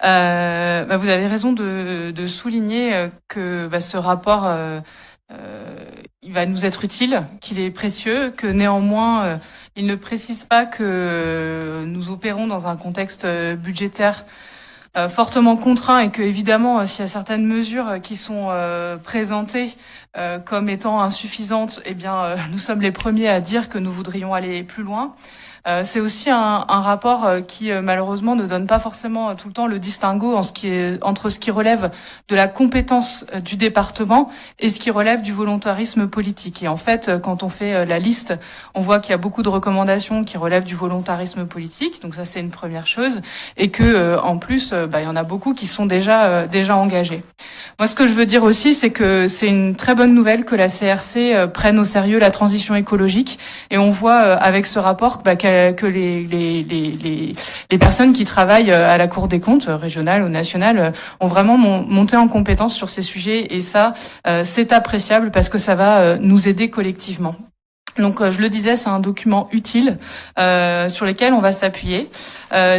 Vous avez raison de souligner que ce rapport il va nous être utile, qu'il est précieux, que néanmoins il ne précise pas que nous opérons dans un contexte budgétaire fortement contraint et que évidemment s'il y a certaines mesures qui sont présentées comme étant insuffisantes, eh bien nous sommes les premiers à dire que nous voudrions aller plus loin. C'est aussi un rapport qui malheureusement ne donne pas forcément tout le temps le distinguo entre ce qui relève de la compétence du département et ce qui relève du volontarisme politique. Et en fait, quand on fait la liste, on voit qu'il y a beaucoup de recommandations qui relèvent du volontarisme politique. Donc ça, c'est une première chose. Et que en plus, il y en a beaucoup qui sont déjà engagés. Moi, ce que je veux dire aussi, c'est que c'est une très bonne nouvelle que la CRC prenne au sérieux la transition écologique. Et on voit avec ce rapport que les personnes qui travaillent à la Cour des comptes, régionale ou nationale, ont vraiment monté en compétence sur ces sujets. Et ça, c'est appréciable parce que ça va nous aider collectivement. Donc, je le disais, c'est un document utile sur lequel on va s'appuyer.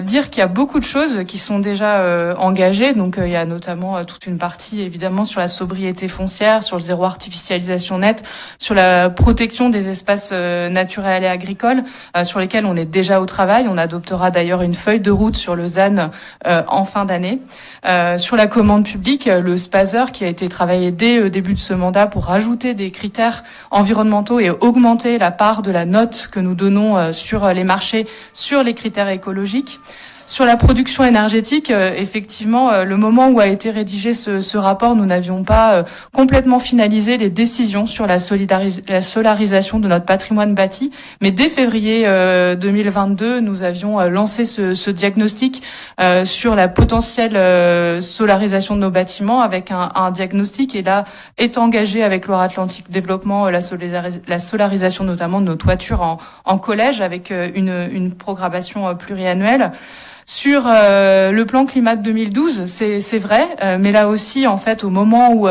Dire qu'il y a beaucoup de choses qui sont déjà engagées. Donc, il y a notamment toute une partie, évidemment, sur la sobriété foncière, sur le zéro artificialisation nette, sur la protection des espaces naturels et agricoles, sur lesquels on est déjà au travail. On adoptera d'ailleurs une feuille de route sur le ZAN en fin d'année. Sur la commande publique, le SPASER qui a été travaillé dès le début de ce mandat pour rajouter des critères environnementaux et augmenter la part de la note que nous donnons sur les marchés, sur les critères écologiques. Sur la production énergétique, effectivement, le moment où a été rédigé ce rapport, nous n'avions pas complètement finalisé les décisions sur la solarisation de notre patrimoine bâti. Mais dès février 2022, nous avions lancé ce diagnostic sur la potentielle solarisation de nos bâtiments avec un diagnostic. Et là, est engagé avec Loire-Atlantique Développement la solarisation notamment de nos toitures en collège avec une programmation pluriannuelle. Sur le plan climat de 2012, c'est vrai, mais là aussi, en fait, au moment où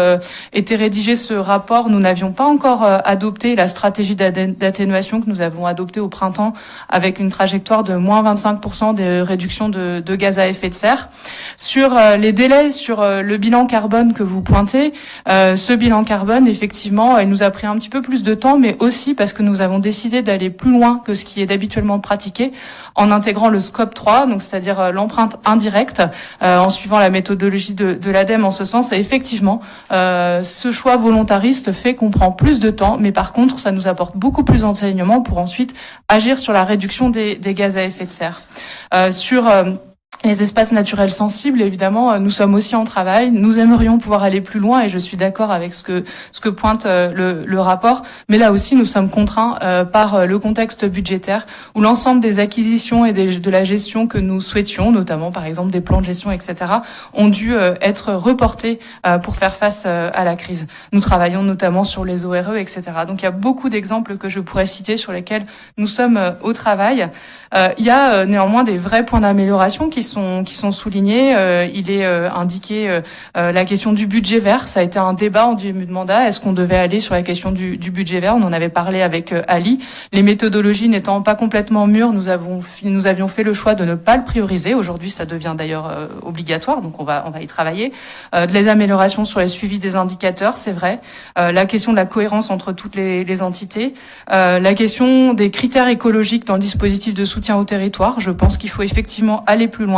était rédigé ce rapport, nous n'avions pas encore adopté la stratégie d'atténuation que nous avons adoptée au printemps avec une trajectoire de moins 25% de réduction de gaz à effet de serre. Sur les délais, sur le bilan carbone que vous pointez, ce bilan carbone, effectivement, il nous a pris un petit peu plus de temps, mais aussi parce que nous avons décidé d'aller plus loin que ce qui est habituellement pratiqué en intégrant le scope 3, donc c'est-à-dire l'empreinte indirecte, en suivant la méthodologie de l'ADEME en ce sens. Et effectivement, ce choix volontariste fait qu'on prend plus de temps, mais par contre, ça nous apporte beaucoup plus d'enseignements pour ensuite agir sur la réduction des gaz à effet de serre. Sur les espaces naturels sensibles, évidemment, nous sommes aussi en travail. Nous aimerions pouvoir aller plus loin et je suis d'accord avec ce que pointe le rapport. Mais là aussi, nous sommes contraints par le contexte budgétaire où l'ensemble des acquisitions et de la gestion que nous souhaitions, notamment par exemple des plans de gestion, etc., ont dû être reportés pour faire face à la crise. Nous travaillons notamment sur les ORE, etc. Donc il y a beaucoup d'exemples que je pourrais citer sur lesquels nous sommes au travail. Il y a néanmoins des vrais points d'amélioration qui sont soulignés. Il est indiqué la question du budget vert. Ça a été un débat en début de mandat. Est-ce qu'on devait aller sur la question du budget vert? On en avait parlé avec Ali. Les méthodologies n'étant pas complètement mûres, nous avions fait le choix de ne pas le prioriser. Aujourd'hui, ça devient d'ailleurs obligatoire, donc on va y travailler. Les améliorations sur les suivis des indicateurs, c'est vrai. La question de la cohérence entre toutes les entités. La question des critères écologiques dans le dispositif de soutien au territoire. Je pense qu'il faut effectivement aller plus loin.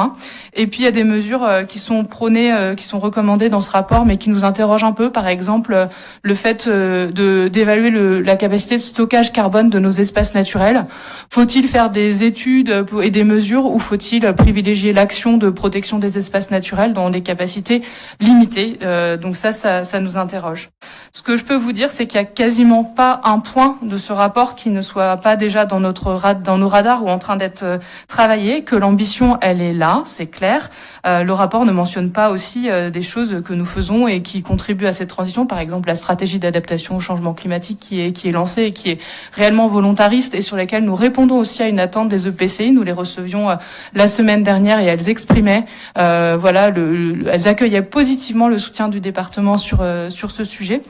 Et puis il y a des mesures qui sont prônées, qui sont recommandées dans ce rapport, mais qui nous interrogent un peu. Par exemple, le fait d'évaluer la capacité de stockage carbone de nos espaces naturels. Faut-il faire des études et des mesures ou faut-il privilégier l'action de protection des espaces naturels dans des capacités limitées? Donc ça nous interroge. Ce que je peux vous dire, c'est qu'il y a quasiment pas un point de ce rapport qui ne soit pas déjà dans nos radars ou en train d'être travaillé, que l'ambition, elle est là, c'est clair. Le rapport ne mentionne pas aussi des choses que nous faisons et qui contribuent à cette transition. Par exemple, la stratégie d'adaptation au changement climatique qui est lancée et qui est réellement volontariste et sur laquelle nous répondons aussi à une attente des EPCI. Nous les recevions la semaine dernière et elles exprimaient, elles accueillaient positivement le soutien du département sur ce sujet.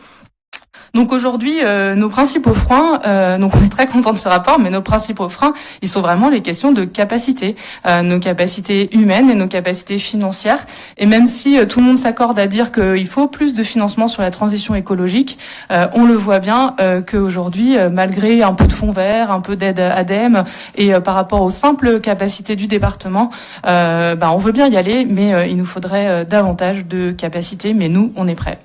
Donc aujourd'hui, nos principaux freins, donc on est très content de ce rapport, mais nos principaux freins, ils sont vraiment les questions de capacité, nos capacités humaines et nos capacités financières. Et même si tout le monde s'accorde à dire qu'il faut plus de financement sur la transition écologique, on le voit bien qu'aujourd'hui, malgré un peu de fonds verts, un peu d'aide ADEME et par rapport aux simples capacités du département, on veut bien y aller, mais il nous faudrait davantage de capacités. Mais nous, on est prêts.